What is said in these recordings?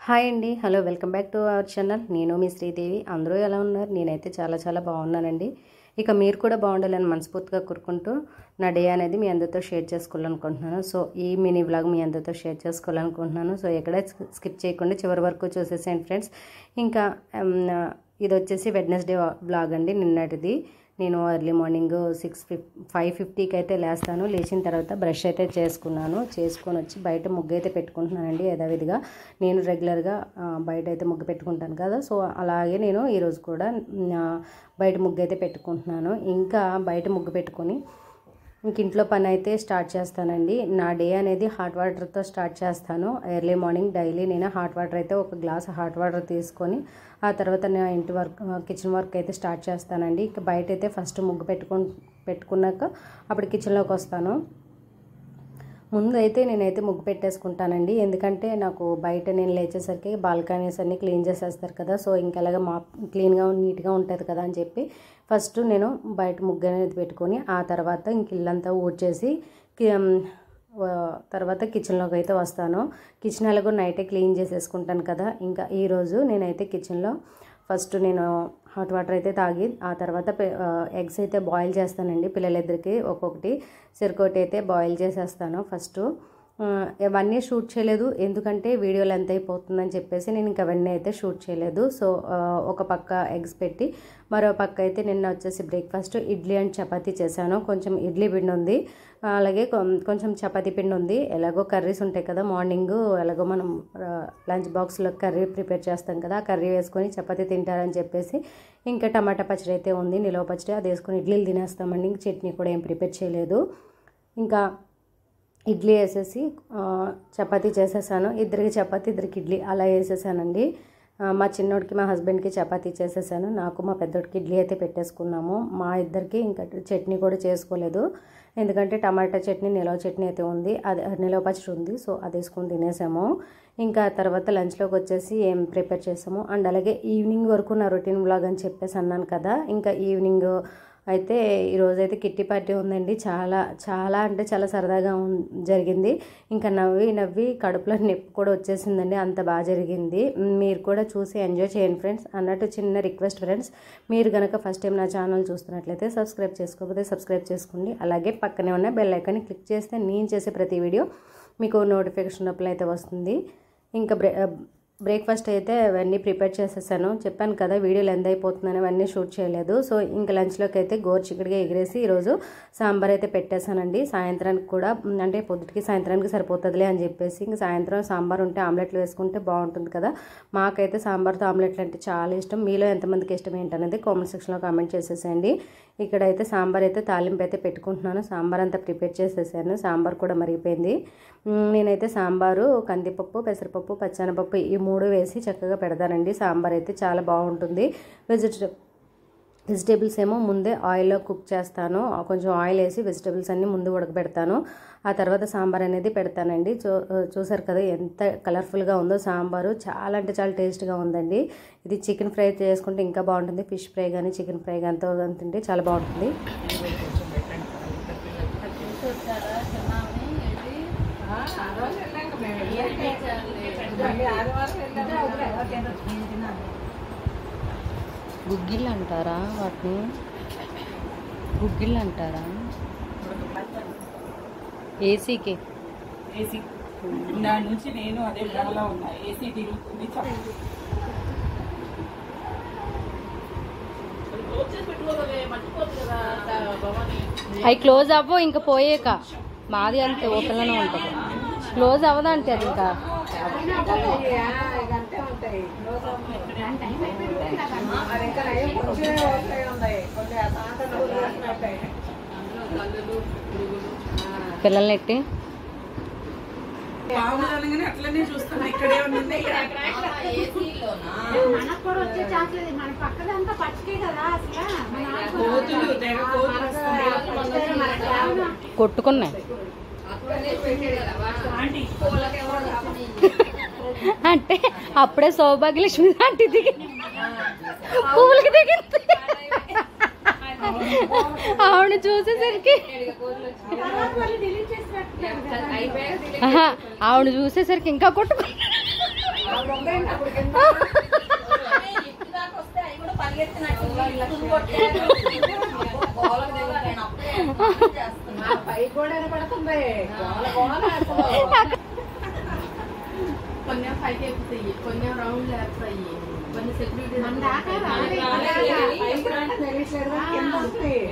Hi అండి. Hello, welcome back to our channel. నేను మీ శ్రీదేవి. అందరూ ఎలా ఉన్నారు? నేనైతే చాలా బాగున్నానండి. ఇక మీరు కూడా బాగుండాలని మనస్ఫూర్తిగా కోరుకుంటూ నా డే అనేది మీ అందరితో షేర్ చేసుకోవాలనుకుంటున్నాను. సో ఈ మినీ వ్లాగ్ మీ అందరితో షేర్ చేసుకోవాలనుకుంటున్నాను. సో ఎక్కడ స్కిప్ చేయకుండా చివరి వరకు చూసేసేయండి ఫ్రెండ్స్. ఇంకా ఇది వచ్చేసి వెడ్నెస్డే వ్లాగ్ అండి, నిన్నటిది. నేను ఎర్లీ మార్నింగ్ 5:50కి అయితే లేస్తాను. లేచిన తర్వాత బ్రష్ అయితే చేసుకొని వచ్చి బయట ముగ్గు అయితే పెట్టుకుంటున్నానండి. యథావిధిగా నేను రెగ్యులర్గా బయట అయితే ముగ్గు పెట్టుకుంటాను కదా, సో అలాగే నేను ఈరోజు కూడా బయట ముగ్గు అయితే పెట్టుకుంటున్నాను. ఇంకా బయట ముగ్గు పెట్టుకొని ఇంట్లో పని అయితే స్టార్ట్ చేస్తానండి. నా డే అనేది హాట్ వాటర్తో స్టార్ట్ చేస్తాను. ఎర్లీ మార్నింగ్ డైలీ నేను హాట్ వాటర్ అయితే ఒక గ్లాస్ హాట్ వాటర్ తీసుకొని ఆ తర్వాత నా ఇంటి వర్క్ కిచెన్ వర్క్ అయితే స్టార్ట్ చేస్తానండి. ఇక బయట అయితే ఫస్ట్ ముగ్గు పెట్టుకున్నాక అప్పుడు కిచెన్లోకి వస్తాను. ముందు అయితే నేనైతే ముగ్గు పెట్టేసుకుంటానండి. ఎందుకంటే నాకు బయట నేను లేచేసరికి బాల్కనీస్ అన్నీ క్లీన్ చేసేస్తారు కదా, సో ఇంకెలాగా క్లీన్గా నీట్గా ఉంటుంది కదా అని చెప్పి ఫస్ట్ నేను బయట ముగ్గు అనేది పెట్టుకొని ఆ తర్వాత ఇంక ఇల్లంతా ఊడ్చేసి తర్వాత కిచెన్లోకి అయితే వస్తాను. కిచెన్ ఎలాగో నైటే క్లీన్ చేసేసుకుంటాను కదా. ఇంకా ఈరోజు నేనైతే కిచెన్లో ఫస్ట్ నేను హాట్ వాటర్ అయితే తాగి ఆ తర్వాత ఎగ్స్ అయితే బాయిల్ చేస్తానండి. పిల్లలిద్దరికి ఒక్కొక్కటి సరికొకటి అయితే బాయిల్ చేసేస్తాను. ఫస్ట్ ఇవన్నీ షూట్ చేయలేదు, ఎందుకంటే వీడియో లెంత్ అయిపోతుందని చెప్పేసి నేను ఇంకా అవన్నీ అయితే షూట్ చేయలేదు. సో ఒక పక్క ఎగ్స్ పెట్టి మరో పక్క అయితే నిన్న వచ్చేసి బ్రేక్ఫాస్ట్ ఇడ్లీ అండ్ చపాతీ చేశాను. కొంచెం ఇడ్లీ పిండి ఉంది, అలాగే కొంచెం చపాతీ పిండి ఉంది. ఎలాగో కర్రీస్ ఉంటాయి కదా, మార్నింగ్ ఎలాగో మనం లంచ్ బాక్స్లో కర్రీ ప్రిపేర్ చేస్తాం కదా, ఆ కర్రీ వేసుకొని చపాతీ తింటారని చెప్పేసి ఇంకా టమాటా పచ్చడి అయితే ఉంది, నిలవ పచ్చడి, అది వేసుకొని ఇడ్లీలు తినేస్తామండి. ఇంక చట్నీ కూడా ఏం ప్రిపేర్ చేయలేదు. ఇంకా ఇడ్లీ వేసేసి చపాతీ చేసేసాను. ఇద్దరికి చపాతీ ఇద్దరికి ఇడ్లీ అలా వేసేసానండి. మా చిన్నోడికి మా హస్బెండ్కి చపాతీ చేసేసాను. నాకు మా పెద్దోడికి ఇడ్లీ అయితే పెట్టేసుకున్నాము. మా ఇద్దరికి ఇంకా చట్నీ కూడా చేసుకోలేదు, ఎందుకంటే టమాటా చట్నీ నిలవ చట్నీ అయితే ఉంది, అది నిలవ పచ్చడి ఉంది, సో అది వేసుకొని తినేసాము. ఇంకా తర్వాత లంచ్లోకి వచ్చేసి ఏం ప్రిపేర్ చేసాము. అండ్ అలాగే ఈవినింగ్ వరకు నా రొటీన్ వ్లాగ్ అని చెప్పేసి అన్నాను కదా, ఇంకా ఈవినింగ్ అయితే ఈరోజైతే కిట్టి పార్టీ ఉందండి. చాలా అంటే చాలా సరదాగా జరిగింది. ఇంకా నవ్వి కడుపులో నొప్పి కూడా వచ్చేసిందండి, అంత బాగా జరిగింది. మీరు కూడా చూసి ఎంజాయ్ చేయండి ఫ్రెండ్స్. అన్నట్టు చిన్న రిక్వెస్ట్ ఫ్రెండ్స్, మీరు కనుక ఫస్ట్ టైం నా ఛానల్ చూస్తున్నట్లయితే సబ్స్క్రైబ్ చేసుకోకపోతే సబ్స్క్రైబ్ చేసుకోండి. అలాగే పక్కనే ఉన్న బెల్ ఐకాన్ని క్లిక్ చేస్తే నేను చేసే ప్రతి వీడియో మీకు నోటిఫికేషన్ అప్లై అయితే వస్తుంది. ఇంకా బ్రేక్ఫాస్ట్ అయితే అవన్నీ ప్రిపేర్ చేసేసాను. చెప్పాను కదా వీడియో లెంత్ అయిపోతుందని అవన్నీ షూట్ చేయలేదు. సో ఇంకా లంచ్లోకి అయితే గోరుచిక్కుడుగా ఎగిరేసి ఈరోజు సాంబార్ అయితే పెట్టేశానండి. సాయంత్రానికి కూడా అంటే పొద్దుటికి సాయంత్రానికి సరిపోతుందిలే అని చెప్పేసి ఇంక సాయంత్రం సాంబార్ ఉంటే ఆమ్లెట్లు వేసుకుంటే బాగుంటుంది కదా. మాకైతే సాంబార్తో ఆమ్లెట్లు అంటే చాలా ఇష్టం. మీలో ఎంతమందికి ఇష్టం ఏంటనేది కామెంట్ సెక్షన్లో కామెంట్ చేసేసేయండి. ఇక్కడైతే సాంబార్ అయితే తాలింపు అయితే పెట్టుకుంటున్నాను. సాంబార్ అంతా ప్రిపేర్ చేసేసాను. సాంబార్ కూడా మరిగిపోయింది. నేనైతే సాంబారు కందిపప్పు, పెసరపప్పు, పచ్చెనపప్పు ఈ 3 వేసి చక్కగా పెడతానండి. సాంబార్ అయితే చాలా బాగుంటుంది. వెజిటేబుల్స్ ఏమో ముందే ఆయిల్లో కుక్ చేస్తాను. కొంచెం ఆయిల్ వేసి వెజిటేబుల్స్ అన్నీ ముందు ఉడకబెడతాను, ఆ తర్వాత సాంబార్ అనేది పెడతానండి. చూసారు కదా ఎంత కలర్ఫుల్గా ఉందో సాంబారు. చాలా అంటే చాలా టేస్ట్గా ఉందండి. ఇది చికెన్ ఫ్రై చేసుకుంటే ఇంకా బాగుంటుంది. ఫిష్ ఫ్రై కానీ చికెన్ ఫ్రై కానీ తింటే చాలా బాగుంటుంది. గుగ్గిళ్ళు అంటారా వాటిని? గుగ్గిళ్ళు అంటారా? ఏసీకి దాని నుంచి నేను అదే ధరలో ఉన్నా. ఏసీ తిరుగుతుంది. అవి క్లోజ్ అవ్వ ఇంకా పోయేక మాది అంతే ఓపెన్లోనే ఉంటుంది. క్లోజ్ అవ్వదంటే అది ఇంకా పిల్లల్ని ఎట్టి అట్లనే చూస్తాను. ఇక్కడే ఉంది. కొట్టుకున్నాయి అంటే అప్పుడే సౌభాగ్యలక్ష్మి లాంటి దిగి పువ్వులకి దిగింది. ఆవిడ చూసేసరికి ఆవిడ చూసేసరికి ఇంకా కొట్టుకున్నా కొంచెం పైకి ఎక్కుతాయి, కొంచెం రౌండ్ లేస్తాయి, కొన్ని సెక్యూరిటీ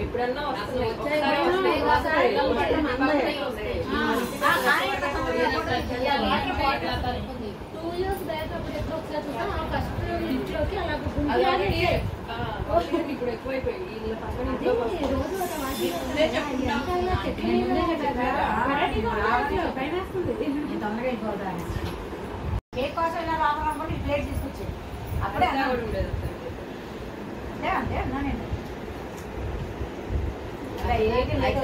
ఎప్పుడన్నా ఇప్పుడు ఎక్కువైపోయి కేక్ కోసం రావాలనుకుంటే ఈ ప్లేట్ తీసుకొచ్చేది అప్పుడే ఉండేది. అంతే అన్నా నేను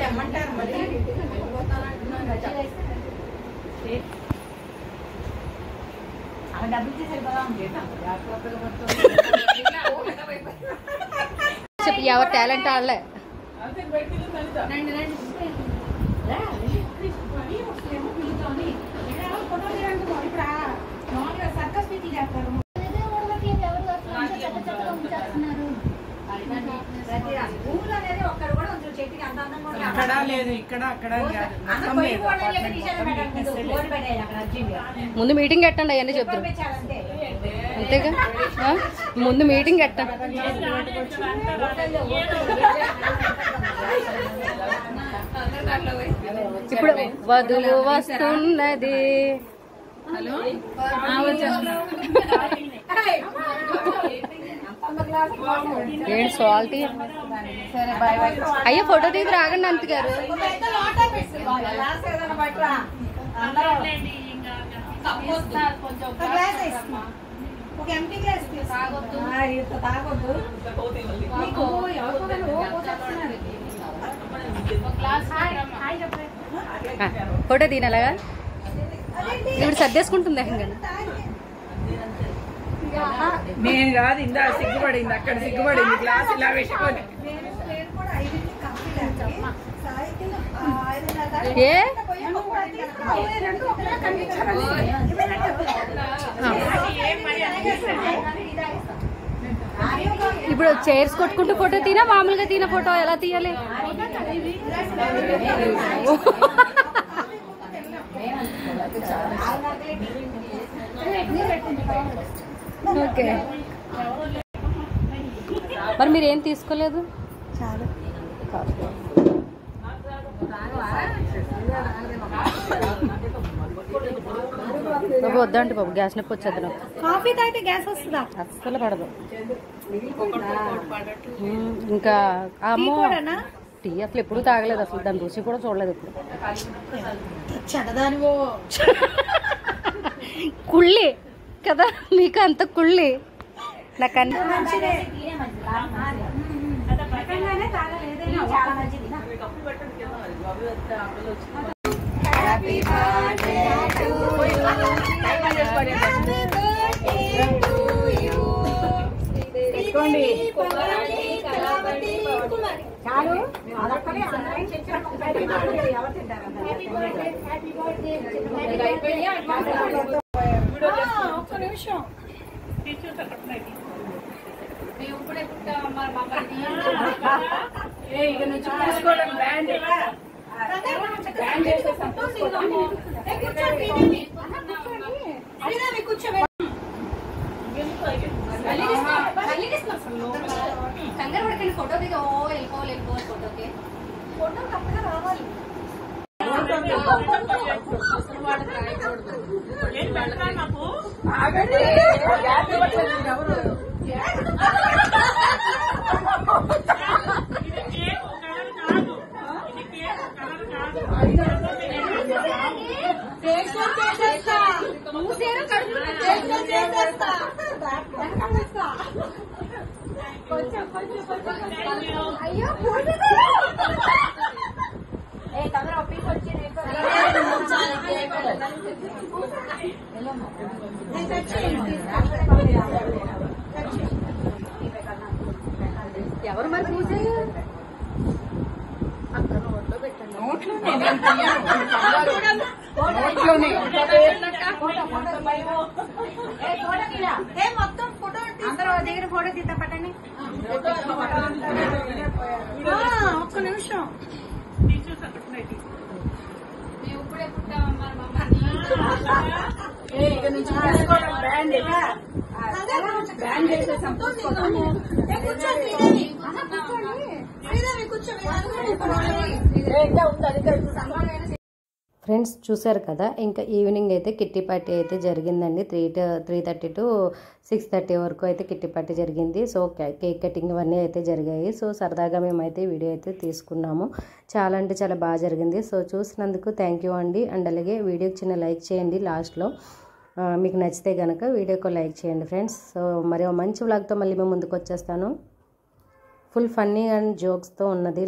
ఏమంటారు మరి అక్కడ డబ్బులు తీసి వెళ్ళిపోదాం చెప్పి ఎవరి టాలెంట్ వాళ్ళే. సర్కస్ మీటింగ్ చేస్తారు స్కూల్ అనేది ఒక్కరు కూడా చెట్టుకి అంత అందంగా అక్కడ లేదు, ఇక్కడ అక్కడ ముందు మీటింగ్ పెట్టండి అవన్నీ చెప్తారు అంతేగా. ముందు మీటింగ్ పెట్టండి. ఇప్పుడు వధువు వస్తున్నది. ఏంటి సాల్టీ? అయ్యో ఫోటో తీసి రాగండి అంత గారు. ఒక ఎంటీ గ్లాస్ తాగొద్దు. ఫోటో తీనలాగా ఇప్పుడు సర్దేసుకుంటుంది ఏకంగా. నేను కాదు, ఇందా సిగ్గుపడింది, అక్కడ సిగ్గుపడింది, గ్లాస్ ఇలా వేసుకొని. ఏ ఇప్పుడు చైర్స్ కొట్టుకుంటూ ఫోటో తీనా మామూలుగా తీన ఫోటో ఎలా తీయాలి? ఓకే మరి మీరేం తీసుకోలేదు? బాబు వద్దంటే బాబు గ్యాస్ నొప్పి వచ్చేది నాకు. కాఫీ తాగితే గ్యాస్ వస్తుందా? అస్సలు పడదు. ఇంకా అమ్మో టీ అసలు ఎప్పుడు తాగలేదు, అసలు దాని రుచి కూడా చూడలేదు ఇప్పుడు. చెడదానివో కుళ్ళి కదా మీకు అంత కుళ్ళి. నాకు అన్ని చాలు ఒక్క నిమిషం ఇక నుంచి చూసుకోవడం బ్యాండ్ కంగారు పడకండి. ఫోటో దిగా వెళ్ళిపోవాలి ఫోటోకి. ఫోటో కరెక్ట్గా రావాలి. అయ్యో తొందర ఆఫీస్ వచ్చి ఎవరు మరి పూజ నోట్లోనే దగ్గర ఫోటో తీద్దాం పట్టండి. ఒక్క నిమిషం. మేము ఇప్పుడే పుట్టామమ్మా ఫ్రెండ్స్ చూసారు కదా, ఇంకా ఈవినింగ్ అయితే కిట్టి పార్టీ అయితే జరిగిందండి. 3:30 to 6:30 వరకు అయితే కిట్టి పార్టీ జరిగింది. సో కేక్ కటింగ్ ఇవన్నీ అయితే జరిగాయి. సో సరదాగా మేమైతే వీడియో అయితే తీసుకున్నాము. చాలా అంటే చాలా బాగా జరిగింది. సో చూసినందుకు థ్యాంక్ యూ అండి. అండ్ అలాగే వీడియోకి చిన్న లైక్ చేయండి లాస్ట్లో. మీకు నచ్చితే కనుక వీడియోకి లైక్ చేయండి ఫ్రెండ్స్. సో మరి మంచి వ్లాగ్తో మళ్ళీ మేము ముందుకు వచ్చేస్తాను. ఫుల్ ఫన్నీ అండ్ జోక్స్తో ఉన్నది